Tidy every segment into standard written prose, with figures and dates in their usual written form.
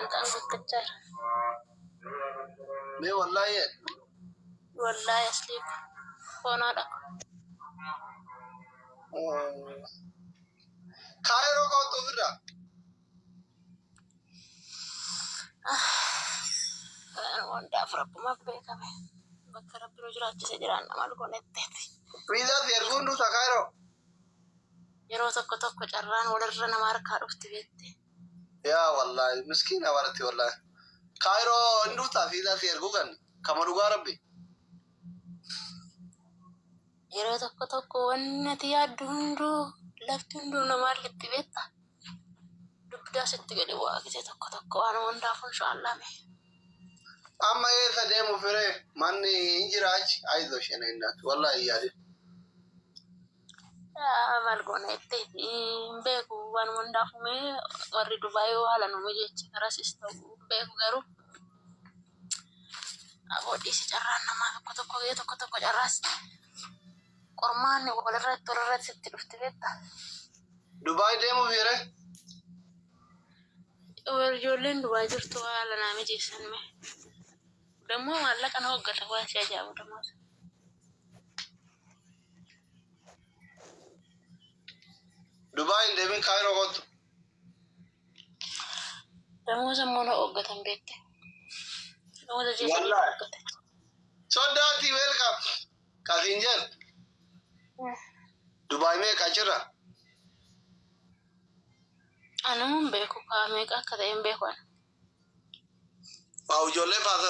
أنت أنت ليه والله والله يسليك فونارك كايرو كوتو فرا أنا واندا فرب ما بيكمل بكرة بروجرات سجران أمال كونتتي فيزا فيرغوندو كايرو yeroo tokko tokko carraan walirra nama harkaa dhufti beekte. يا والله مسكينة ورتي والله كايرو إندو تافيزا فيرغو كان كما دوغا ربي Yeroo tokko tokko wanni ati yaaddu hunduu lafti hunduu namaa litti beekta. Dubdaa sitti gadi bu'aa gisee tokko tokko waan hundaaf inshaallah mee. أما إيه سديمو فري ماني إنجراج أيضا شنينات والله يادي Maal goona jettee beeku waan hundaaf mee warri Dubaayoo haala nama jecha karasis ta'uu beeku garuu aboodhiisi carraan namaa tokko tokko carraas qormaanni walirratti sitti dhufti beekta. دبي ديمو فري Ijoolleen Dubaay jirtu haala nama jeessan mee. Dammoo maallaqa na hoggata waan si ajaa'ibu dammoo. دبي ديمين كايرو كوتو Dammoo sammuu na hoggatan beekte. Dammoo jeessan والله hoggate. صدقتي ويلكم كافينجر دبي مي كاجرا Anuun beeku meeqa akka ta'een beekuan. أو جولة فاز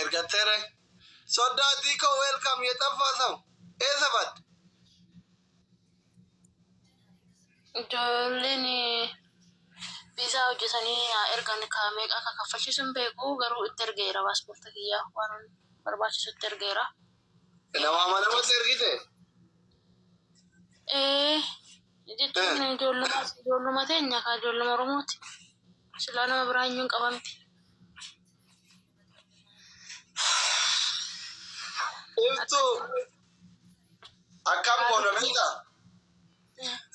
إرجعتره صدقتي كو ويلكم يتفاسم إيه سبت Ijoolleen biisaa hojjetanii ergan meeqa akka kaffalchiisun beeku garuu itti ergeera paaspoortii kiyyaa waan barbaachisu itti ergeera. nama mana mo sergite Jechuun ijoolluma teenya kaa ijoolluma Oromooti. Silaa nama biraa eenyuun qabamti. Iftu akkam kono bita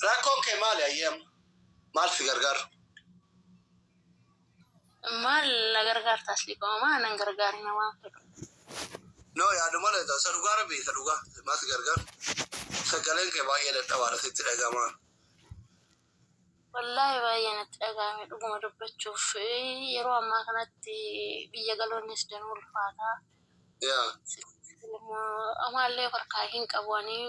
rakkoon kee maali ayyam maal si gargaaru Maal na gargaartaas liqama maa nan gargaari namaa fedhu. no yaadu malee ta'u sa dhugaa rabbi sa dhugaa maal si gargaaru sagaleen kee baay'ee dadhabaadha sitti dhagamaa Wallaahi baay'ee natti dhagahame dhuguma dubbachuuf yeroo ammaa kanatti biyya galoonnis danuu ulfaataa. yaa Amaallee harkaa hin qabanii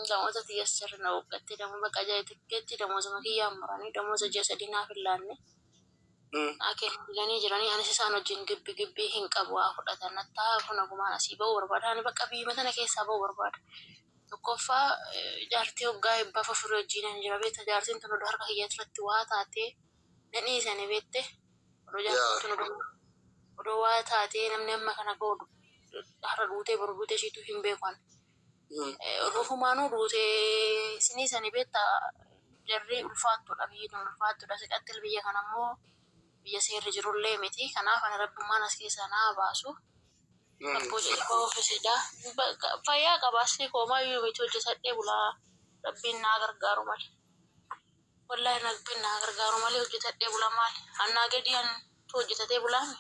damoota xiyyees sirna waggaatti dammoo bakka ajaa'ibatti damoota kiyyaan muranii damoota ji'a sadii naaf hin laanne. Akeekanii jiranii anis isaan wajjin gibbii hin qabu waa fudhatan nattaa kun ogumaan asii ba'uu barbaada. Ani bakka biyya tana keessaa ba'uu barbaada. Tokkoffaa jaartii hoggaa eebbaa furii wajjin hin jira beekta jaartiin tun oduu harka kiyyaa irratti waa taatee nadhii isaanii beekte oduu jaartiin tun oduu waa taatee namni amma kana goodu har'a duutee boru duutee ishiitu hin beekan. Rufumaanuu duutee sinii isaanii beekta jarri ulfaattudha biyyi tun ulfaattudha siqatti biyya kanammoo biyya seerri jirullee miti kanaaf ana rabbummaan as keessaa naa baasu. Abboo jedhee ofiisidhaa fayyaa qabaasee koomaa iyyuu miti hojjetadhee bulaa rabbiin naa gargaaru malee. Wallaahi rabbiin naa gargaaru malee hojjetadhee bulaa maali? Annaa gadi hojjetatee bulaami.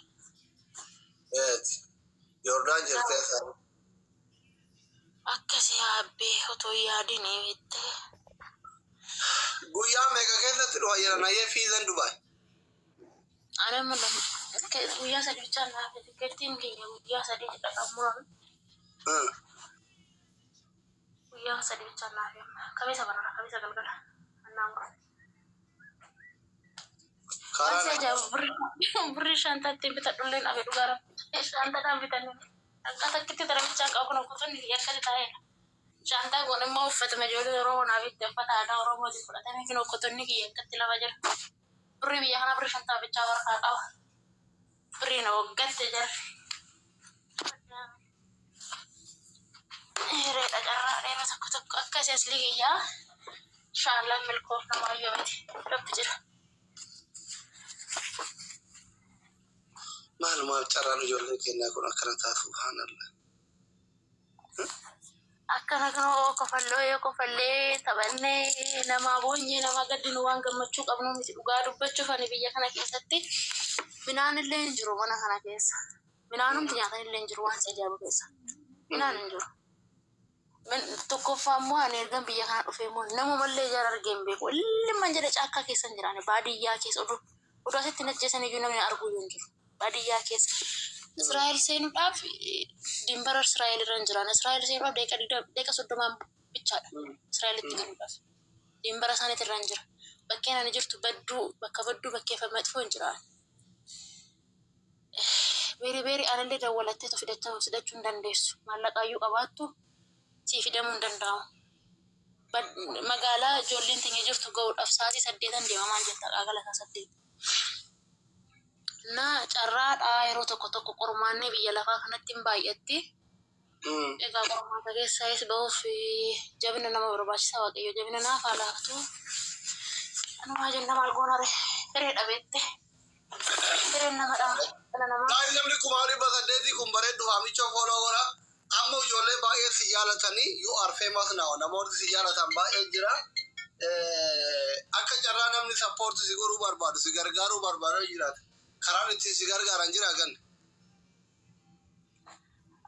Yordaan jirtee sana. Akkasii haabbee otoo yaadinii beektee. Guyyaa meeqa keessatti dhufa jiran ayyee fiizan Dubaay. Ana mana guyyaa sadii bichaan naaf tikkeettiin keenya guyyaa sadii dhaqan murame. Guyyaa sadii bichaan naaf kamisa barara kamisa galgala annaan murame. Karaa birri shantaatti bitadhullee dhabe dhugaara shantaadhaan bitanii akka takkitti darabichaa qabu kun kutuun akkasi taa'eera. Shantaa kun immoo uffatama ijoollee Oromoo naaf itti uffata aadaa Oromootiin fudhatamee kun kutuunni kiyya akkatti lafa jira. Birri biyya kana birri shantaa bichaa warqaa qaba. Birri na waggatte jarri. Reedha carraa dheera tokko tokko akkasii asli kiyyaa shaallaan milkoof namaa iyyuu miti rabbi jira. Maalumaaf carraan ijoollee keenyaa kun akkana ta'a subhaanallah. akkana kanoo kofalloo yoo kofallee taphannee nama boonyee nama gaddinu waan gammachuu qabnu miti dhugaa dubbachuuf ani biyya kana keessatti minaan illee hin jiru mana kana keessa. Minaanumti nyaatan illee hin jiru waan sajaabu keessa. Minaan hin jiru. Tokkoffaa immoo ani ergan biyya kana dhufee immoo nama mallee ijaan argeen beeku. Ilmaan jedhe caakkaa keessa hin jiraane baadiyyaa keessa oduu asitti najjeesan iyyuu namni arguu hin jiru. Baadiyyaa keessa. Israa'el seenuudhaaf dimbara Israa'el irra hin jiran. Israa'el seenuudhaaf deeqa 30 bichaadha. Israa'elitti galuudhaaf. Dimbara isaaniitti irra hin jira. Bakkeen ani jirtu bakka badduu bakkeeffamee xufuu hin jiraan. Beeri aanillee dawwalattee fidachuu hin dandeessu. Maallaqaayyuu qabaattu sii fidamuu hin danda'amu. Magaalaa ijoolleen teenya jirtu ga'uudhaaf sa'aatii 8 deemamaan jetta qaagala isaa 8. Na carraadhaa yeroo tokko qormaannee biyya lafaa kanatti hin baay'atti. Egaa qormaata keessaayis ba'uuf jabina nama barbaachisa waaqayyo jabina naaf haa laaftu. Anumaa jenna maal goonare hiree dhabeette. Hireen nama dhaa dhala namaa. Daa'imni namni kumaanii basaddeetii kun bareeddu haamicha fooloo godha. Amma ijoollee baay'ee si jaalatanii you are famous now. Namoonni si jaalatan baay'ee jira. Akka carraa namni sappoorti si godhuu barbaadu si gargaaruu barbaadu jiraata. Karaan ittiin si gargaaran jira gan.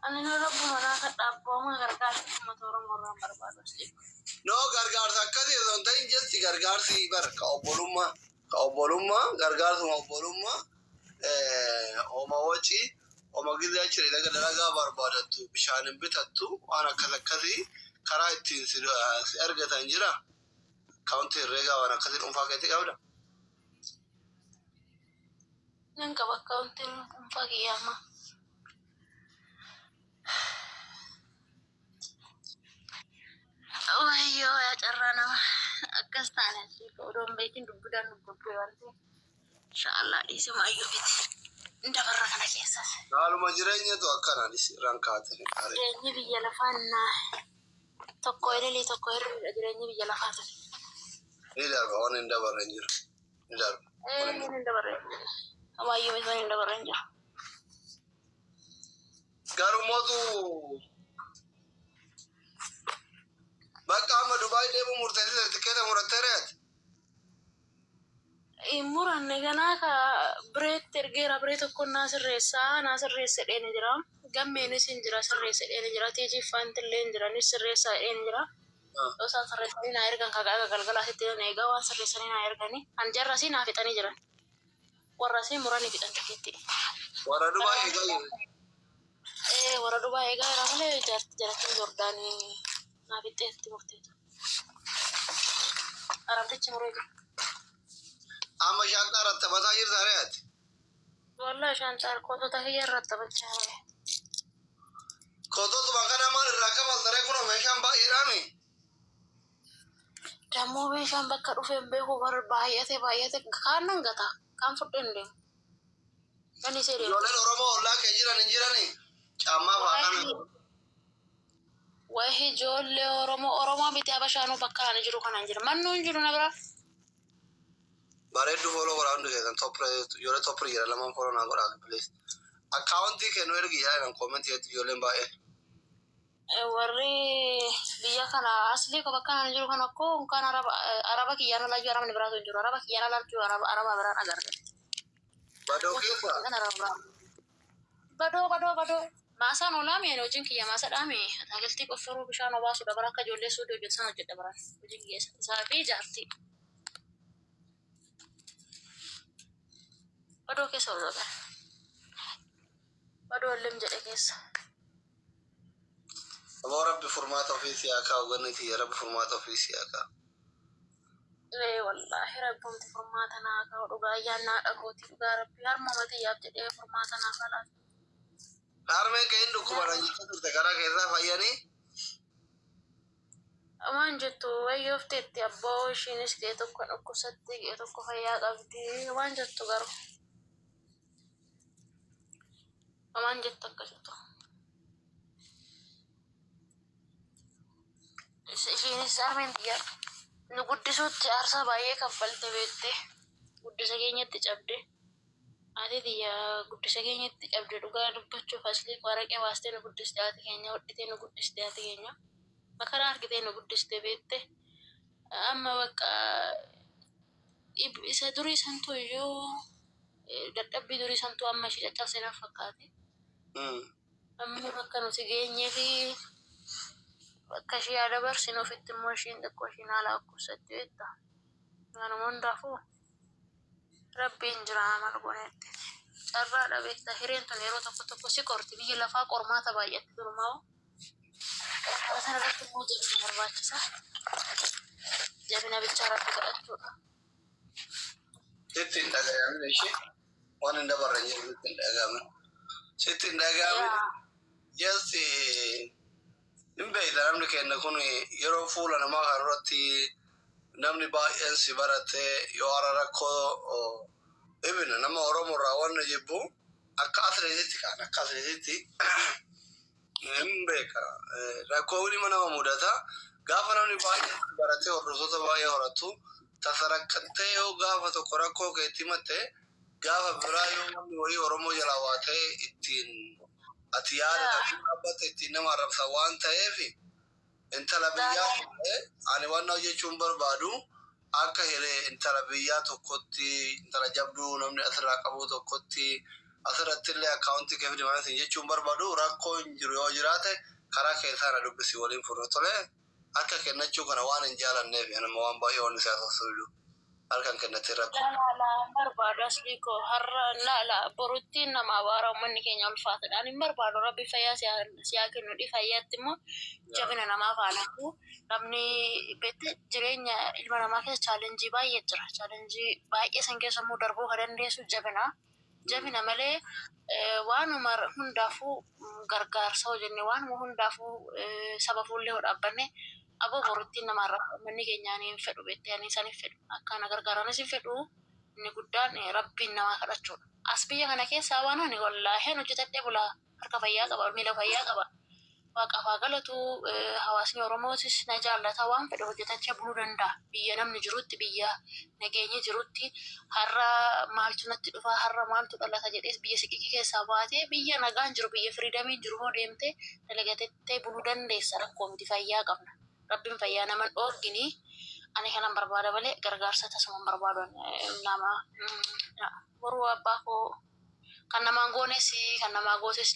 Ani rabbu manaa kan dhaabbamu gargaarsa uummata Oromoo irraan barbaadu as jechuudha. No gargaarsa akkasii osoo hin ta'in jechi gargaarsi bar ka obbolummaa gargaarsuma obbolummaa oma wacii oma gizee achiri dalagaa barbaadattu bishaanin bitattu waan akkasii karaa ittiin si argatan jira. Kaawunti herreegaa waan akkasii dhuunfaa keetti qabda. Nan qaba kaawuntiin dhuunfaa kiyyaama. Wayyoo yaa carraa nama akkas taane odoon beekin dubbidaan dubbabee waan ta'eef inshaallah dhiisima ayyuu biti dabarra kana keessas. Haaluma jireenyatu akkanaanis irraan kaatanii qaaree. Jireenyi biyya lafaa tokko ililii tokko hirriidha jireenyi biyya lafaa ture. Ni darba waan hin dabarre hin jiru. Ni darba. Hin dabarre amaayyuu isaan hin dabarre hin jiru. Garumootu bakka amma Dubaay deemu murteessite tikeeta muratteereeti. Muranne ganaa ka bireetti ergeera biree tokko naa sirreessa dheeni jira. Gammeenis hin jira sirreessa dheeni jira. Tiijiffaan illee hin jiranis sirreessa dheeni jira. Yoo isaan sirreessanii naa ergan kagaa galgalaasitti eegaa waan sirreessanii naa erganii hanjarrasii naa fixanii jiran. Warrasii muranii fixan tikeetti. Warra Dubaay eegaa jiru. Warra Dubaay eegaa jira malee jaartiin Jordaanii naa fixeetti murteetu. Arabdichi muree jira. Amma shaanxaa rattabataa jirta re'aati. Wallah shaanxaa kootota kiyya rattabachaa jira. Koototuma kana maal irraa kabaltaree kun meeshaan baay'eedhaami. Dammoo meeshaan bakka dhufeen beeku baay'ate kaan nan gata kaan fudheen deemu. Gani see deemu. Ijoolleen Oromoo ollaa kee jiran hin jiranii caammaa faanaan. Wayi ijoollee Oromoo biti Habashaanuu bakka ani jiru kanaan jira. Mannuu hin jiru na bira. Bareeddu fooloo godhaa hundi keessan ijoollee toppiri jira lamaan fooloo naa godhaa please. Akkaawuntii kennu ergi yaa'an koomentii jetti ijoolleen baay'ee. Warri biyya kana asli ko bakka ani jiru kana ko kan araba kiyyana laju arabni biraatu hin jiru. Araba kiyyana laju araba biraan agarre. Badoo keessa. Badoo. Maasaan olaa mee hojiin kiyya maasa dhaame ataakiltii qofforuu bishaan obaasu dabara akka ijoollee suudii hojjetan hojjedha baran hojiin kiyya isaa fi jaartii. Badoo keessa hojjeta. Badoo illee jedhe keessa. Aboo rabbi furmaata ofii siyaakaa hogganniiti rabbi furmaata ofii siyaakaa. Wallaahi rabbumti furmaata naa kaa'u dhugaa ayyaannaa dhagooti dhugaa rabbi harma matiyyaaf jedhee furmaata naa kaa'u. Harmeen ka'in dhukkubaadhaan jecha turte karaa keessaa fayyanii. Amaan jettu wayyoofteetti abboo ishiinis ga'ee tokko dhukkubsatti ga'ee tokko fayyaa qabdi waan jettu garuu. Amaan jettu akkasitti. Ishiinis harmeen biyyaa nu guddisuutti aarsaa baay'ee kaffalte beektee guddisa keenyatti cabde. Ati tiyya guddisa keenyatti cabde dhugaa dubbachuuf asli waraqee baastee nu guddiste ati keenya hodhitee nu guddiste ati keenya. Makara argitee nu guddiste beekte. Amma bakka isa durii santu iyyuu dadhabbii durii santu amma ishee caccabsee naaf fakkaate. Amma bakka nuti geenyee fi bakka ishee yaada barsiin ofitti immoo ishiin xiqqoo ishiin haala akkubsatti beekta. Kanuma hundaafuu rabbiin jira mala goneetti. Carraadha beekta hireen tun yeroo tokko si qorti biyyi lafaa qormaata baay'atti durmaa'u. Sana irratti immoo jabina barbaachisa. Jabina bichaa irratti godhachuudha. Sitti hin dhagayamin ishee waan hin dabarre jiru sitti hin dhagayamin. Sitti hin dhagayamin jeesti hin beekta namni kenna kun yeroo fuula namaa kan irratti namni baay'een si barate yoo hara rakkoo ibina nama Oromoo irraa wanna jibbu akka atileetitti kaan akka atileetitti hin beeka rakkoo ilma nama mudata gaafa namni baay'ee barate hordoftoota baay'ee horatu tasarakkantee yoo gaafa tokko rakkoo keetti himatte gaafa biraa yoo namni wayii Oromoo jalaa waa ta'e ittiin ati yaada dhaabbatte ittiin nama arrabsa waan ta'eef intala biyyaa ani waan hojjechuun barbaadu akka hiree intala biyyaa tokkotti intala jabduu namni asirraa qabu tokkotti asirratti illee akkaawuntii keef dimaanatiin jechuun barbaadu rakkoo hin jiru yoo jiraate karaa keessaa na dubbisi waliin furre tole akka kennachuu kana waan hin jaalanneef anama waan baay'ee waan isaa sossuudhu harkaan kennatee rakkoo. Laala barbaadu asii koo har'a laala borutti nama abaara uummanni keenya ulfaatadhaan hin barbaadu rabbi fayyaa siyaa kennuudhi fayyaatti immoo jabina namaaf haalaatu namni beekte jireenya ilma namaa keessa chaalenjii baay'ee jira chaalenjii baay'ee san keessa immoo darbuu kan dandeessu jabina malee waanuma hundaafuu gargaarsa hojjenne waanuma hundaafuu saba fuullee hodhaabbanne aboo borutti namarra manni keenyaan hin fedhu beektee ani isaniif fedhu akkaan gargaaranis hin fedhu inni guddaan rabbiin namaa kadhachuudha. As biyya kana keessaa waan ani wallaahi hojjetadhee bulaa harka fayyaa qaba miila fayyaa qaba. Waaqaaf haa galatu hawaasni Oromootis na jaallata waan fedhe hojjetachee buluu danda'a. Biyya namni jirutti biyya nageenyi jirutti har'a maaltu natti dhufa har'a maaltu dhalata jedhees biyya siqiqii keessaa baatee biyya nagaan jiru biyya firiidamiin jiru hoo deemtee dalagatettee buluu dandeessa rakkoo miti fayyaa qabna. Rabbiin fayyaa naman dhoorgini ani kanan barbaada malee gargaarsa tasuma barbaadu nama boruu abbaa koo kan namaan goones kan namaa gootes